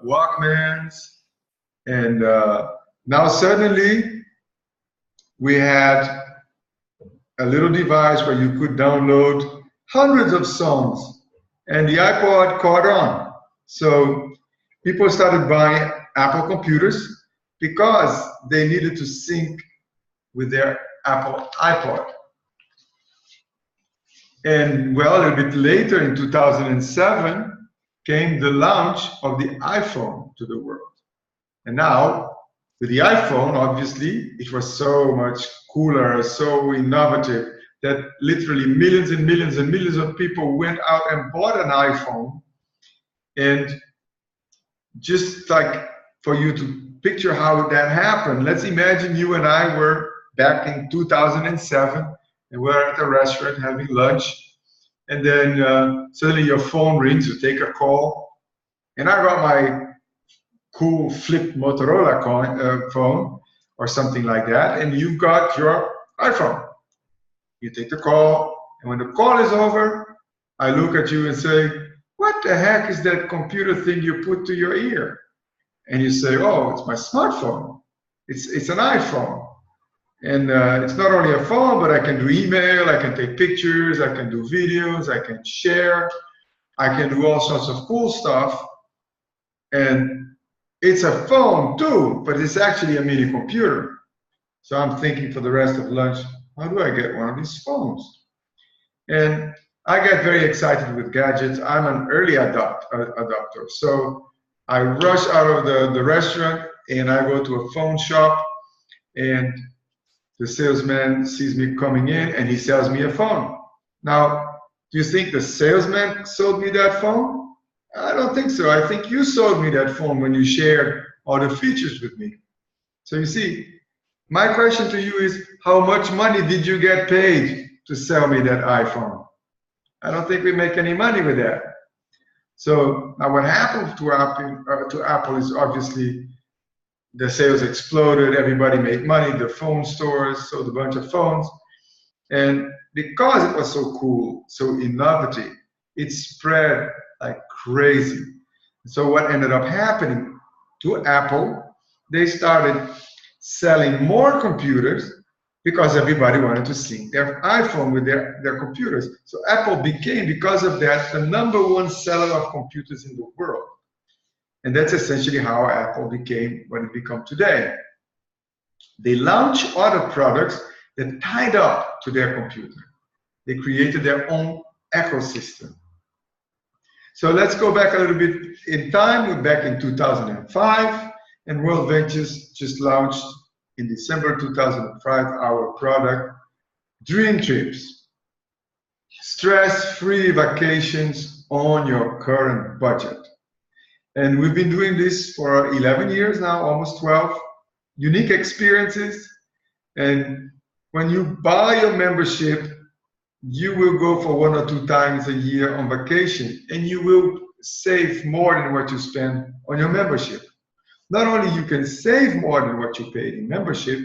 Walkmans, and now suddenly we had a little device where you could download hundreds of songs, and the iPod caught on. So people started buying Apple computers because they needed to sync with their Apple iPod. And well, a little bit later in 2007 came the launch of the iPhone to the world. And now, with the iPhone, obviously, it was so much cooler, so innovative, that literally millions and millions and millions of people went out and bought an iPhone. And just like for you to picture how that happened, let's imagine you and I were back in 2007, and we're at a restaurant having lunch. And then suddenly your phone rings, you take a call, and I got my cool flip Motorola phone or something like that, and you got your iPhone. You take the call, and when the call is over, I look at you and say, what the heck is that computer thing you put to your ear? And you say, oh, it's my smartphone. It's an iPhone. And it's not only a phone, but I can do email, I can take pictures, I can do videos, I can share, I can do all sorts of cool stuff. And it's a phone too, but it's actually a mini computer. So I'm thinking for the rest of lunch, how do I get one of these phones? And I get very excited with gadgets. I'm an early adopter. So I rush out of the restaurant and I go to a phone shop, and the salesman sees me coming in and he sells me a phone. Now, do you think the salesman sold me that phone? I don't think so. I think you sold me that phone when you shared all the features with me. So you see, my question to you is, how much money did you get paid to sell me that iPhone? I don't think we make any money with that. So now what happened to Apple is obviously the sales exploded, everybody made money, the phone stores sold a bunch of phones. And because it was so cool, so innovative, it spread like crazy. So what ended up happening to Apple, they started selling more computers because everybody wanted to sync their iPhone with their computers. So Apple became, because of that, the #1 seller of computers in the world. And that's essentially how Apple became what it became today. They launched other products that tied up to their computer. They created their own ecosystem. So let's go back a little bit in time. We're back in 2005, and World Ventures just launched in December 2005 our product, Dream Trips. Stress-free vacations on your current budget. And we've been doing this for 11 years now, almost 12. Unique experiences. And when you buy your membership, you will go for 1 or 2 times a year on vacation, and you will save more than what you spend on your membership. Not only you can save more than what you paid in membership,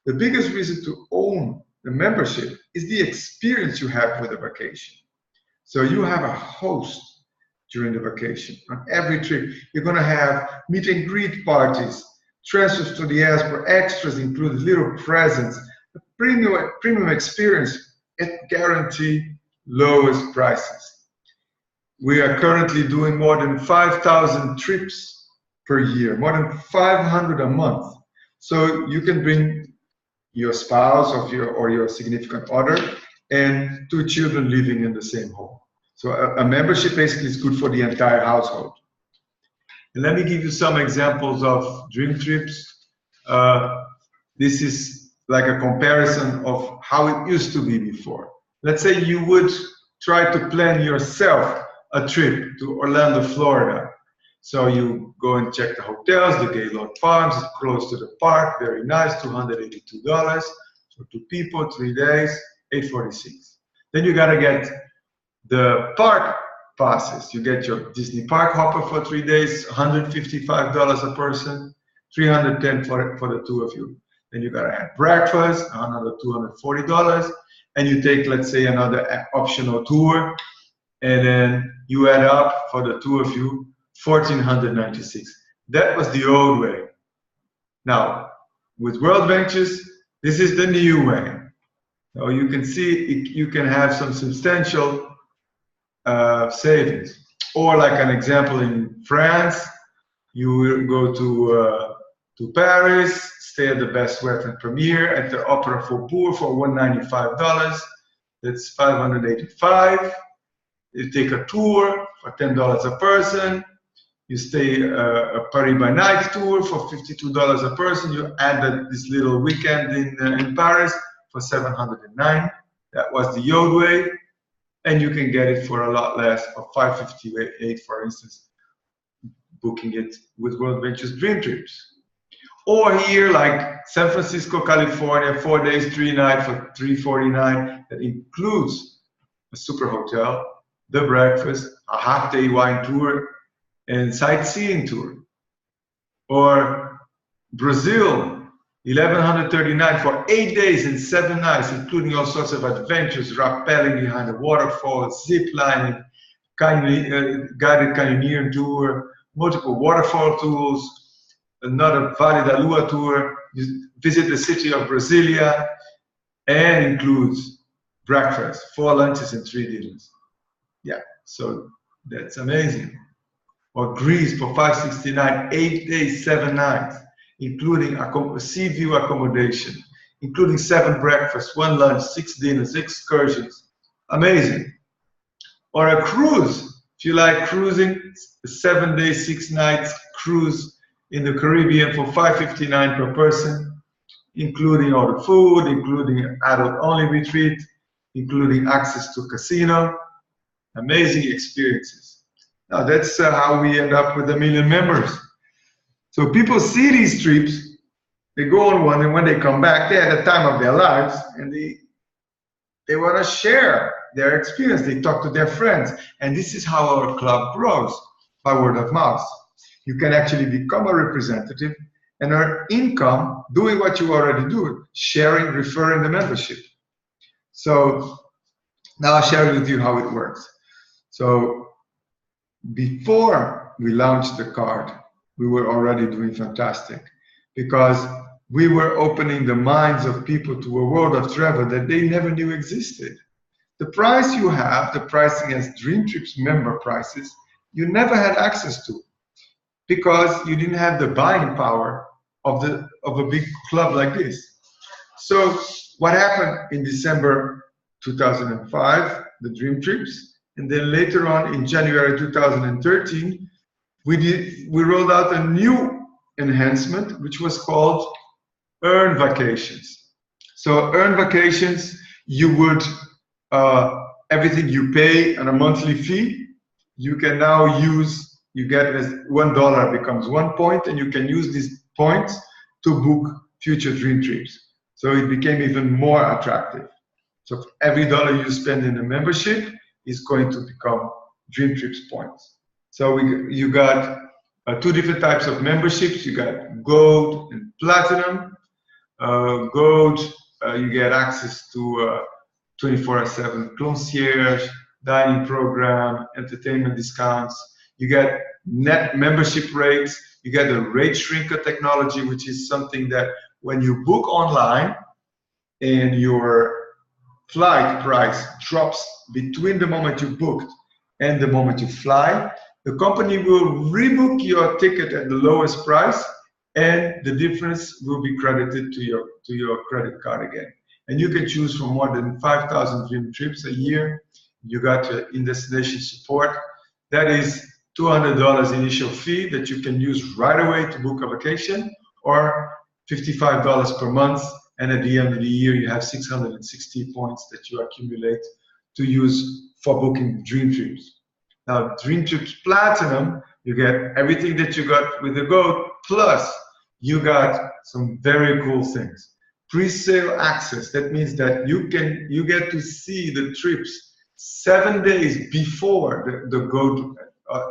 the biggest reason to own the membership is the experience you have with the vacation. So you have a host during the vacation. On every trip, you're going to have meet and greet parties, transfers to the airport, extras included, little presents, a premium experience at guaranteed lowest prices. We are currently doing more than 5,000 trips per year, more than 500 a month. So you can bring your spouse or your significant other and 2 children living in the same home. So a membership basically is good for the entire household. And let me give you some examples of dream trips. This is like a comparison of how it used to be before. Let's say you would try to plan yourself a trip to Orlando, Florida. So you go and check the hotels, the Gaylord Palms, it's close to the park, very nice, $282. So 2 people, 3 days, $846. Then you gotta get the park passes. You get your Disney park hopper for 3 days, $155 a person, $310 for the 2 of you. Then you gotta have breakfast, another $240, and you take, let's say, another optional tour, and then you add up for the 2 of you 1,496. That was the old way. Now, with World Ventures, this is the new way. So you can see you can have some substantial savings. Or like an example in France, you will go to Paris, stay at the Best Western Premiere at the Opera Faubourg for $195. That's $585. You take a tour for $10 a person. You stay a Paris by night tour for $52 a person. You add this little weekend in Paris for $709. That was the old way. And you can get it for a lot less, for $558, for instance, booking it with World Ventures Dream Trips. Or here, like San Francisco, California, 4 days, 3 nights for $349. That includes a super hotel, the breakfast, a half-day wine tour, and sightseeing tour. Or Brazil, $1,139 for 8 days and 7 nights, including all sorts of adventures, rappelling behind a waterfall, zip lining, guided canyoneering tour, multiple waterfall tours, another Vale da Lua tour, you visit the city of Brasilia, and includes breakfast, 4 lunches and 3 dinners. Yeah, so that's amazing. Or Greece for $569, 8 days, 7 nights, including a sea view accommodation, including 7 breakfasts, 1 lunch, 6 dinners, excursions. Amazing. Or a cruise, if you like cruising, a 7 days, 6 nights cruise in the Caribbean for $559 per person, including all the food, including adult-only retreat, including access to casino. Amazing experiences. Now that's how we end up with 1 million members. So people see these trips, they go on one, and when they come back, they're at the time of their lives, and they want to share their experience. They talk to their friends, and this is how our club grows, by word of mouth. You can actually become a representative and earn income doing what you already do, sharing, referring the membership. So now I'll share with you how it works. So before we launched the card, we were already doing fantastic, because we were opening the minds of people to a world of travel that they never knew existed. The price you have, the pricing as Dream Trips member prices, you never had access to, because you didn't have the buying power of a big club like this. So what happened in December 2005, the Dream Trips, and then later on in January 2013, we rolled out a new enhancement, which was called Earn Vacations. So Earn Vacations, you would, everything you pay on a monthly fee, you can now use, you get as $1 becomes 1 point, and you can use these points to book future Dream Trips. So it became even more attractive. So for every dollar you spend in a membership is going to become Dream Trips points. So you got 2 different types of memberships. You got Gold and Platinum. Gold, you get access to 24/7 concierge, dining program, entertainment discounts. You get net membership rates. You get the rate shrinker technology, which is something that when you book online and your flight price drops between the moment you booked and the moment you fly, the company will rebook your ticket at the lowest price, and the difference will be credited to your credit card again. And you can choose from more than 5,000 Dream Trips a year. You got your in-destination support. That is $200 initial fee that you can use right away to book a vacation, or $55 per month. And at the end of the year, you have 660 points that you accumulate to use for booking Dream Trips. Now, Dream Trips Platinum, you get everything that you got with the Gold, plus you got some very cool things. Pre-sale access, that means that you get to see the trips 7 days before the Gold,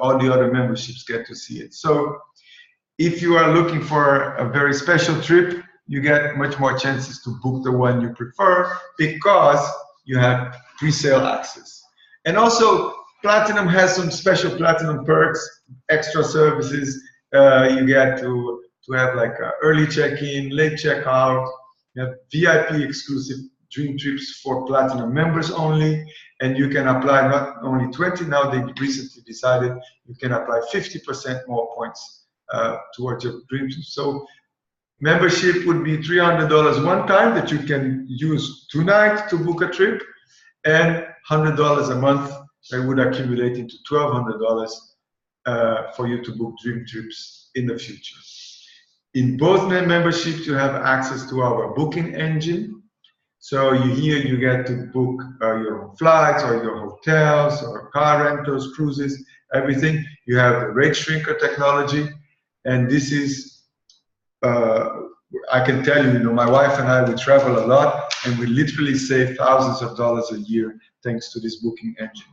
all the other memberships get to see it. So if you are looking for a very special trip, you get much more chances to book the one you prefer, because you have pre-sale access. And also, Platinum has some special Platinum perks extra services. You get to have like early check-in, late check-out. You have VIP exclusive dream trips for platinum members only, and you can apply not only 20, now they recently decided you can apply 50% more points towards your dream trip. So membership would be $300 one time that you can use tonight to book a trip, and $100 a month that would accumulate into $1,200 for you to book dream trips in the future. In both memberships, you have access to our booking engine. So here you get to book your own flights or your hotels or car rentals, cruises, everything. You have the rate shrinker technology, and this is, I can tell you, my wife and I, we travel a lot, and we literally save thousands of dollars a year thanks to this booking engine.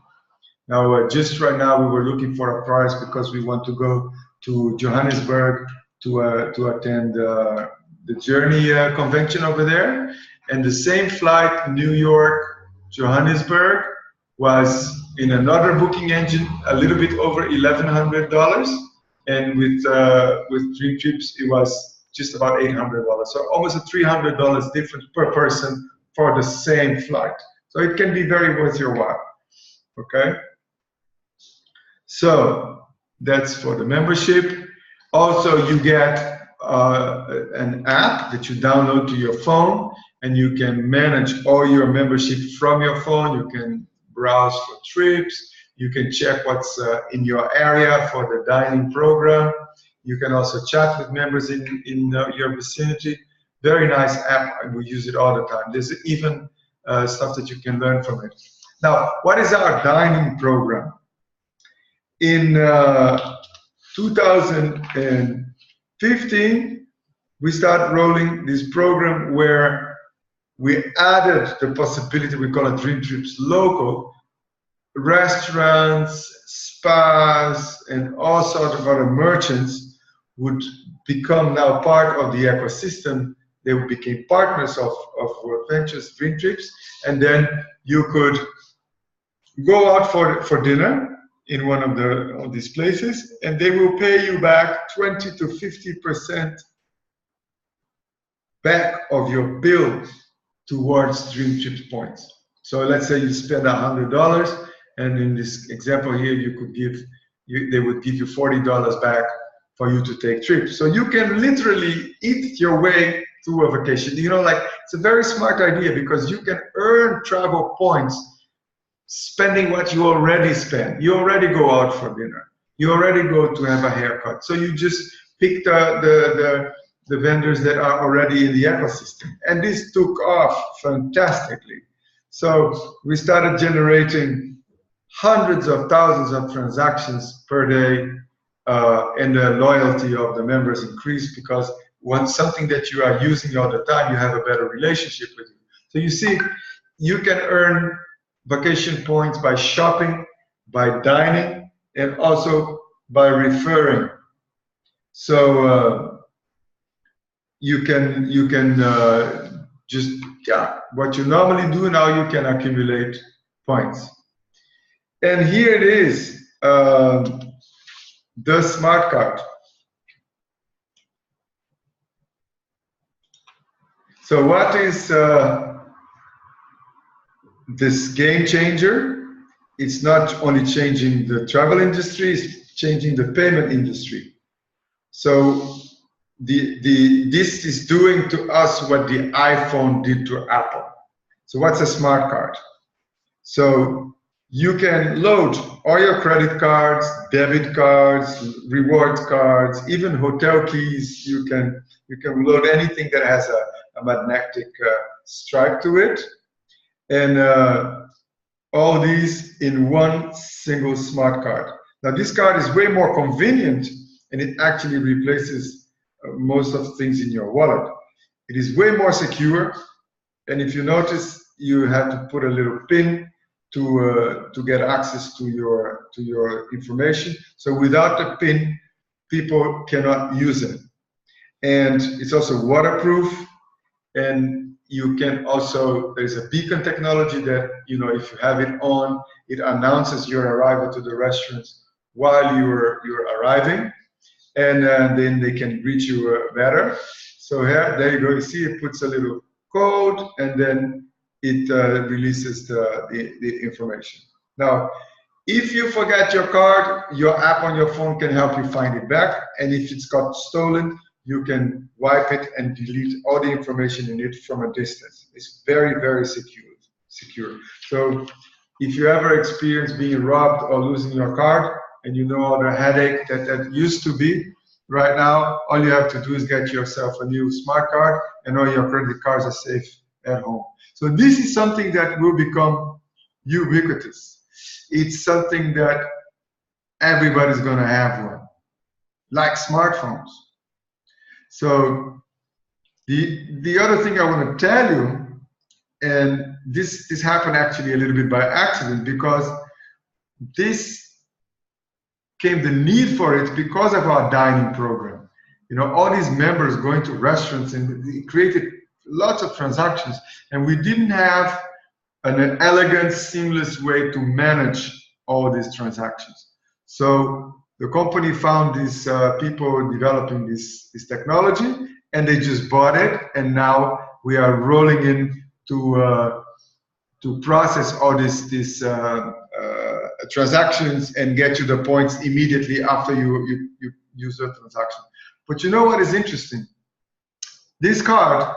Now, just right now, we were looking for a price because we want to go to Johannesburg to attend the Journey convention over there. And the same flight, New York, Johannesburg, was in another booking engine, a little bit over $1,100. And with Dream Trips, it was just about $800. So almost a $300 difference per person for the same flight. So it can be very worth your while, okay? So that's for the membership. Also, you get an app that you download to your phone, and you can manage all your membership from your phone. You can browse for trips. You can check what's in your area for the dining program. You can also chat with members in your vicinity. Very nice app. We use it all the time. There's even stuff that you can learn from it. Now, what is our dining program? In 2015, we started rolling this program where we added the possibility, we call it Dream Trips Local, restaurants, spas, and all sorts of other merchants would become now part of the ecosystem. They became partners of World Ventures Dream Trips, and then you could go out for dinner in one of these places, and they will pay you back 20 to 50% back of your bill towards Dream Trips points. So let's say you spend $100, and in this example here, you could they would give you $40 back for you to take trips. So you can literally eat your way through a vacation. It's a very smart idea because you can earn travel points spending what you already spend. You already go out for dinner. You already go to have a haircut. So you just pick the vendors that are already in the ecosystem. And this took off fantastically. So we started generating hundreds of thousands of transactions per day, and the loyalty of the members increased because once something that you are using all the time, you have a better relationship with it. So you see, you can earn vacation points by shopping, by dining, and also by referring. So you can just, what you normally do now, you can accumulate points. And here it is, the smart card. So what is this game changer? It's not only changing the travel industry, it's changing the payment industry. So this is doing to us what the iPhone did to Apple. So what's a smart card? So you can load all your credit cards, debit cards, reward cards, even hotel keys. You can load anything that has a magnetic stripe to it, and all these in one single smart card. Now this card is way more convenient, and it actually replaces most of things in your wallet. It is way more secure, and if you notice, you have to put a little pin to get access to your information. So without the pin, people cannot use it. And it's also waterproof, and you can also, there's a beacon technology that, if you have it on, it announces your arrival to the restaurants while you're arriving, and then they can reach you better. So here, there you go. You see, it puts a little code, and then it releases the information. Now, if you forget your card, your app on your phone can help you find it back. And if it's got stolen, you can wipe it and delete all the information in it from a distance. It's very, very secure. So if you ever experience being robbed or losing your card, and you know all the headache that used to be, right now, all you have to do is get yourself a new smart card, and all your credit cards are safe at home. So this is something that will become ubiquitous. It's something that everybody's going to have one, like smartphones. So the other thing I want to tell you, and this happened actually a little bit by accident, because this came the need for it because of our dining program. You know, all these members going to restaurants, and it created lots of transactions, and we didn't have an elegant, seamless way to manage all these transactions. So the company found these people developing this technology, and they just bought it, and now we are rolling in to process all these transactions and get you the points immediately after you use the transaction. But you know what is interesting? This card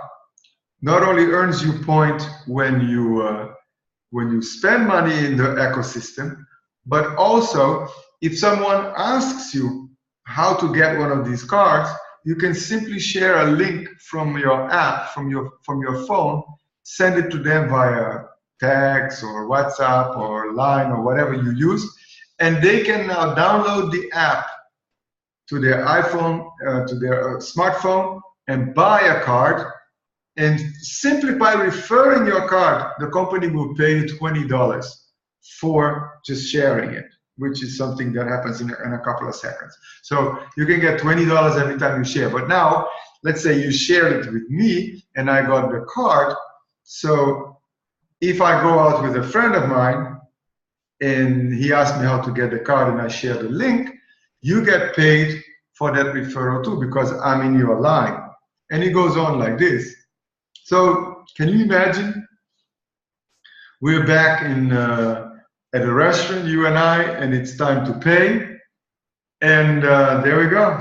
not only earns you points when you spend money in the ecosystem, but also if someone asks you how to get one of these cards, you can simply share a link from your app, from your phone, send it to them via text or WhatsApp or Line or whatever you use, and they can now download the app to their iPhone, to their smartphone, and buy a card. And simply by referring your card, the company will pay you $20 for just sharing it, which is something that happens in a couple of seconds. So you can get $20 every time you share. But now, let's say you shared it with me and I got the card. So if I go out with a friend of mine and he asks me how to get the card and I share the link, you get paid for that referral too, because I'm in your line. And it goes on like this. So can you imagine? We're back at a restaurant, you and I, and it's time to pay. And there we go.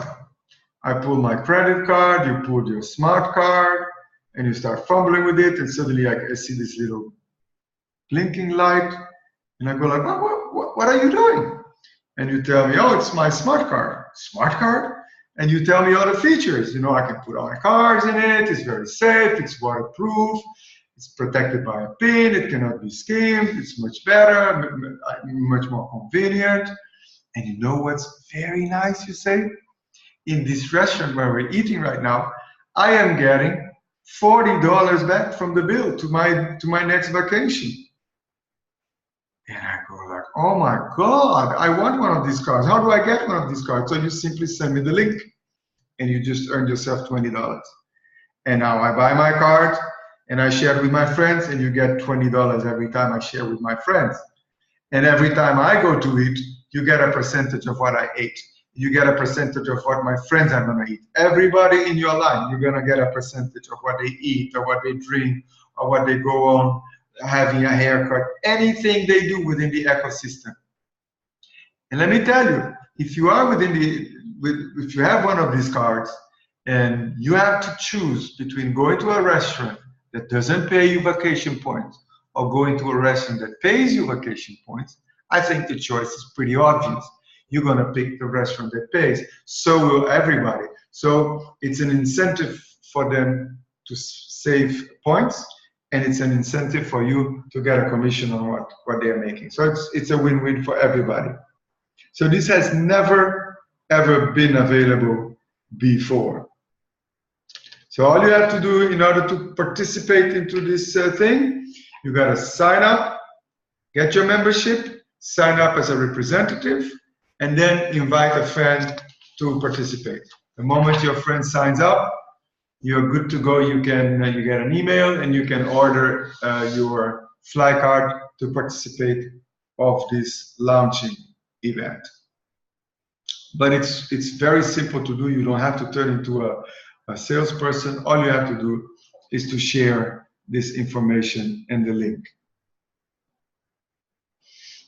I pull my credit card, you pull your smart card, and you start fumbling with it, and suddenly I see this little blinking light, and I go like, what are you doing? And you tell me, oh, it's my smart card. Smart card? And you tell me all the features. You know, I can put all my cards in it, it's very safe, it's waterproof, it's protected by a pin, it cannot be skimmed, it's much better, much more convenient. And you know what's very nice, you say? In this restaurant where we're eating right now, I am getting $40 back from the bill to my next vacation. And I go like, oh my God, I want one of these cards. How do I get one of these cards? So you simply send me the link and you just earned yourself $20. And now I buy my card and I share it with my friends, and you get $20 every time I share with my friends. And every time I go to eat, you get a percentage of what I ate. You get a percentage of what my friends are going to eat. Everybody in your line, you're going to get a percentage of what they eat or what they drink or what they go on having a haircut, anything they do within the ecosystem. And let me tell you, if you are if you have one of these cards and you have to choose between going to a restaurant that doesn't pay you vacation points or going to a restaurant that pays you vacation points, I think the choice is pretty obvious. You're going to pick the restaurant that pays. So will everybody. So it's an incentive for them to save points, and it's an incentive for you to get a commission on what they're making. So it's a win-win for everybody. So this has never, ever been available before. So all you have to do in order to participate into this thing, you got to sign up, get your membership, sign up as a representative, and then invite a friend to participate. The moment your friend signs up, you're good to go. You get an email and you can order your fly card to participate of this launching event. but it's very simple to do. You don't have to turn into a salesperson. All you have to do is to share this information and the link.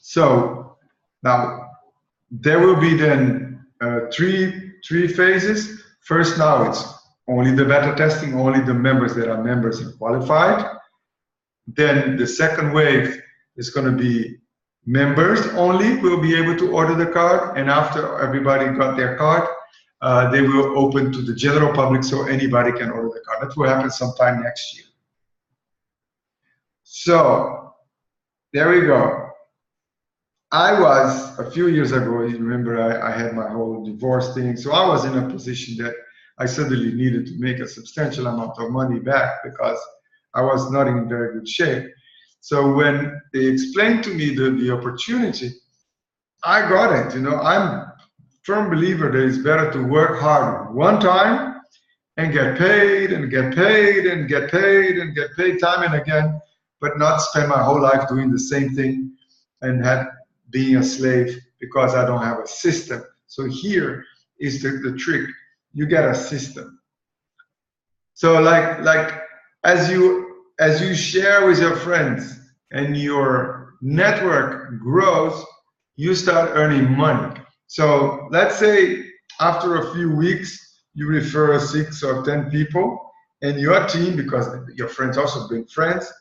So now there will be then three phases. First, now it's only the beta testing, only the members that are members and qualified. Then the second wave is going to be members only will be able to order the card, and after everybody got their card, they will open to the general public so anybody can order the card. That will happen sometime next year. So there we go. I was, a few years ago, you remember I had my whole divorce thing, so I was in a position that I suddenly needed to make a substantial amount of money back because I was not in very good shape. So when they explained to me the opportunity, I got it. You know, I'm a firm believer that it's better to work hard one time and get paid and get paid and get paid and get paid time and again, but not spend my whole life doing the same thing and being a slave because I don't have a system. So here is the trick. You get a system. So like as you share with your friends and your network grows, you start earning money. So let's say after a few weeks, you refer 6 or 10 people, and your team, because your friends also bring friends,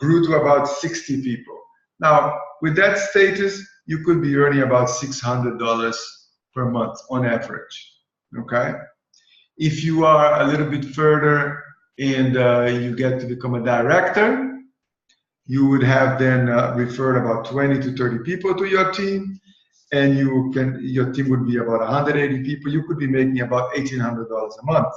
grew to about 60 people. Now, with that status, you could be earning about $600 per month on average, okay? If you are a little bit further and you get to become a director, you would have then referred about 20 to 30 people to your team, and your team would be about 180 people. You could be making about $1,800 a month,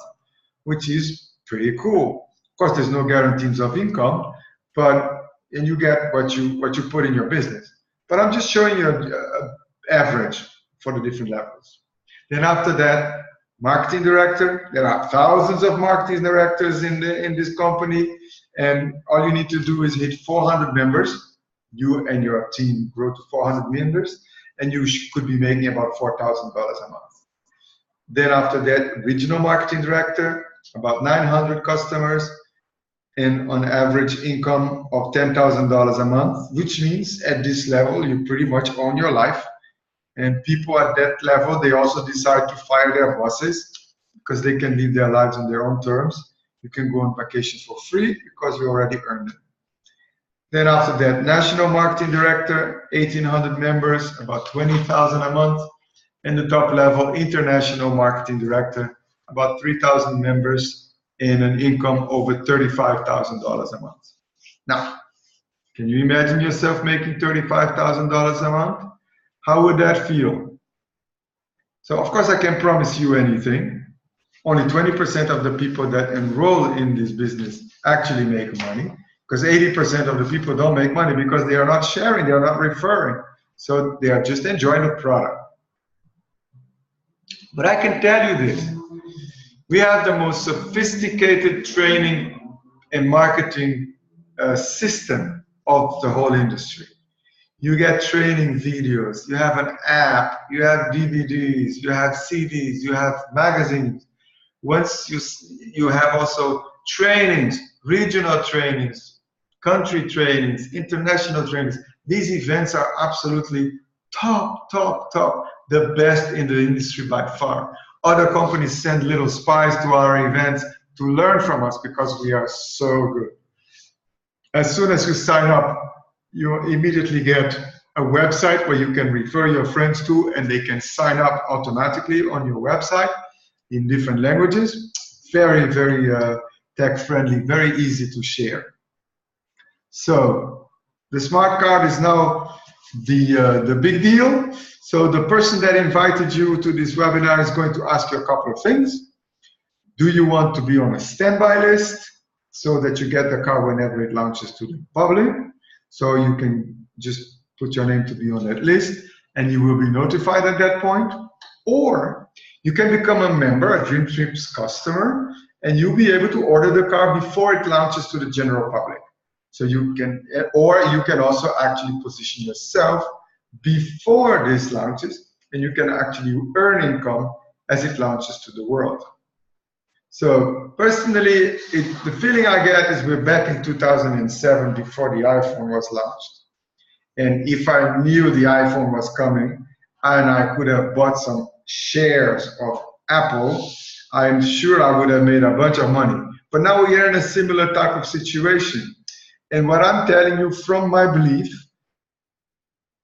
which is pretty cool. Of course, there's no guarantees of income, and you get what you put in your business. But I'm just showing you an average for the different levels. Then after that, marketing director. There are thousands of marketing directors in this company, and all you need to do is hit 400 members. You and your team grow to 400 members, and you could be making about $4,000 a month. Then after that, regional marketing director, about 900 customers, and on average income of $10,000 a month, which means at this level, you pretty much own your life. And people at that level, they also decide to fire their bosses because they can live their lives on their own terms. You can go on vacation for free because you already earned it. Then after that, national marketing director, 1,800 members, about $20,000 a month. And the top level, international marketing director, about 3,000 members and an income over $35,000 a month. Now, can you imagine yourself making $35,000 a month? How would that feel? So of course I can't promise you anything. Only 20% of the people that enroll in this business actually make money, because 80% of the people don't make money because they are not sharing, they are not referring. So they are just enjoying the product. But I can tell you this, we have the most sophisticated training and marketing system of the whole industry. You get training videos, you have an app, you have DVDs, you have CDs, you have magazines. Once you have also trainings, regional trainings, country trainings, international trainings. These events are absolutely top, the best in the industry by far. Other companies send little spies to our events to learn from us because we are so good. As soon as you sign up, you immediately get a website where you can refer your friends to, and they can sign up automatically on your website in different languages. Very, very tech-friendly, very easy to share. So the smart card is now the big deal. So the person that invited you to this webinar is going to ask you a couple of things. Do you want to be on a standby list so that you get the card whenever it launches to the public? So you can just put your name to be on that list and you will be notified at that point. Or you can become a member, a Dream Trips customer, and you'll be able to order the card before it launches to the general public. So you can, or you can also actually position yourself before this launches and you can actually earn income as it launches to the world. So personally, the feeling I get is we're back in 2007 before the iPhone was launched. And if I knew the iPhone was coming and I could have bought some shares of Apple, I'm sure I would have made a bunch of money. But now we are in a similar type of situation. And what I'm telling you from my belief,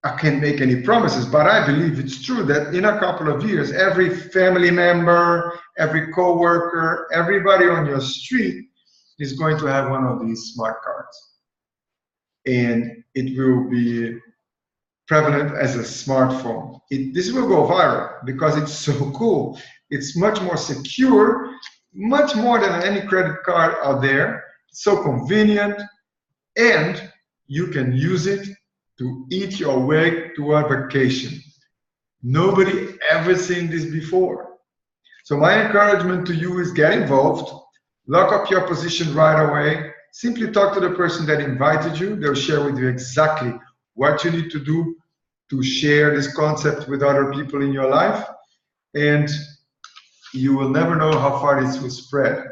I can't make any promises, but I believe it's true that in a couple of years, every family member, every coworker, everybody on your street is going to have one of these smart cards. And it will be prevalent as a smartphone. This will go viral because it's so cool. It's much more secure, much more than any credit card out there. It's so convenient, and you can use it to eat your way to a vacation. Nobody ever seen this before. So my encouragement to you is get involved, lock up your position right away, simply talk to the person that invited you. They'll share with you exactly what you need to do to share this concept with other people in your life, and you will never know how far this will spread.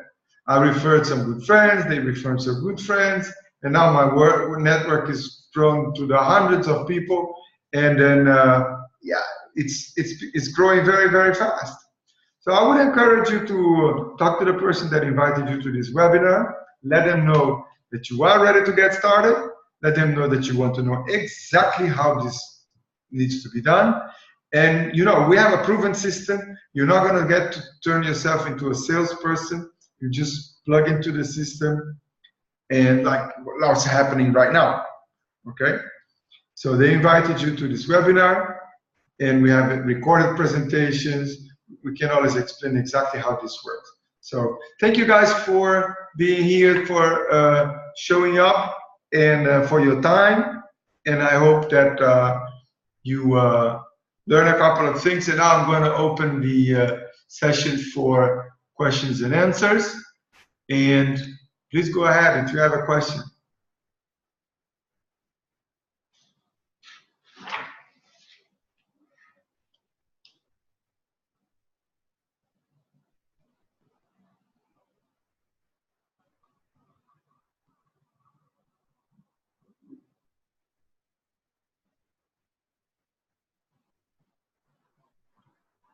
I referred some good friends, they referred some good friends, and now my network is grown to the hundreds of people, and then yeah, it's growing very, very fast. So I would encourage you to talk to the person that invited you to this webinar. Let them know that you are ready to get started. Let them know that you want to know exactly how this needs to be done. And you know, we have a proven system. You're not going to get to turn yourself into a salesperson. You just plug into the system, and like what's happening right now. Okay, so they invited you to this webinar, and we have recorded presentations. We can always explain exactly how this works. So thank you guys for being here, for showing up, and for your time. And I hope that you learn a couple of things. And now I'm going to open the session for questions and answers. And please go ahead if you have a question.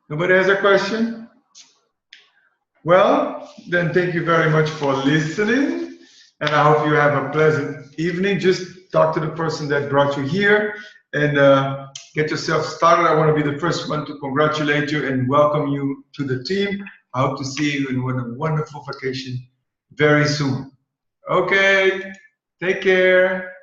Nobody has a question? Well, then thank you very much for listening, and I hope you have a pleasant evening. Just talk to the person that brought you here, and get yourself started. I want to be the first one to congratulate you and welcome you to the team. I hope to see you in a wonderful vacation very soon. Okay, take care.